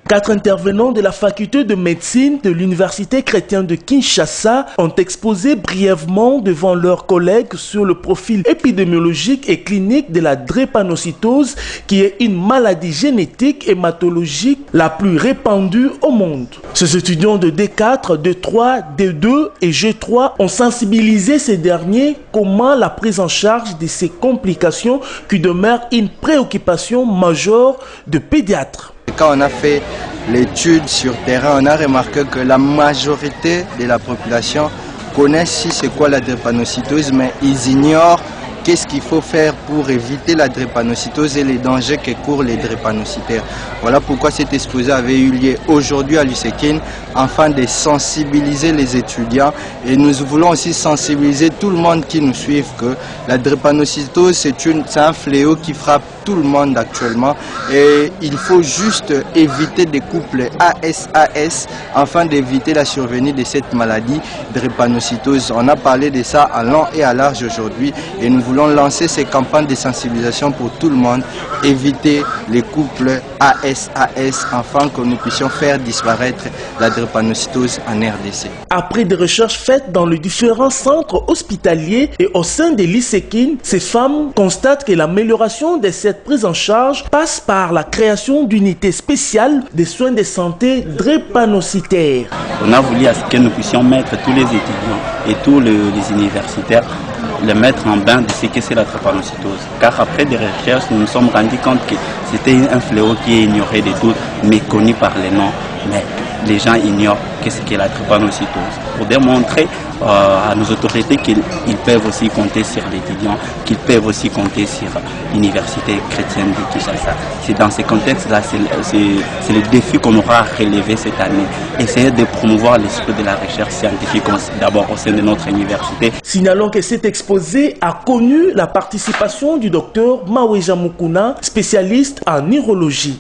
4 intervenants de la faculté de médecine de l'université chrétienne de Kinshasa ont exposé brièvement devant leurs collègues sur le profil épidémiologique et clinique de la drépanocytose, qui est une maladie génétique hématologique la plus répandue au monde. Ces étudiants de D4, D3, D2 et G3 ont sensibilisé ces derniers comment la prise en charge de ces complications qui demeurent une préoccupation majeure de pédiatres. Quand on a fait l'étude sur terrain, on a remarqué que la majorité de la population connaissent si c'est quoi la drépanocytose, mais ils ignorent qu'est-ce qu'il faut faire pour éviter la drépanocytose et les dangers que courent les drépanocytaires. Voilà pourquoi cet exposé avait eu lieu aujourd'hui à l'USEKIN, afin de sensibiliser les étudiants. Et nous voulons aussi sensibiliser tout le monde qui nous suit que la drépanocytose, c'est un fléau qui frappe tout le monde actuellement. Et il faut juste éviter des couples AS-AS afin d'éviter la survenue de cette maladie drépanocytose. On a parlé de ça à long et à large aujourd'hui et nous voulons lancer ces campagnes de sensibilisation pour tout le monde, éviter les couples AS-AS afin que nous puissions faire disparaître la drépanocytose en RDC. Après des recherches faites dans les différents centres hospitaliers et au sein de l'USEKIN, ces femmes constatent que l'amélioration de cette prise en charge passe par la création d'unités spéciales de soins de santé drépanocytaires. On a voulu à ce que nous puissions mettre tous les étudiants et tous les universitaires, les mettre en bain de ce que c'est la drépanocytose. Car après des recherches, nous nous sommes rendus compte que c'était un fléau qui est ignoré de tous, méconnu par les noms. Mais les gens ignorent qu'est-ce qu'est la drépanocytose. Pour démontrer à nos autorités qu'ils peuvent aussi compter sur l'étudiant, qu'ils peuvent aussi compter sur l'université chrétienne de Kinshasa. C'est dans ce contexte-là, c'est le défi qu'on aura à relever cette année. Essayer de promouvoir l'esprit de la recherche scientifique d'abord au sein de notre université. Signalons que cet exposé a connu la participation du docteur Maweja Mukuna, spécialiste en neurologie.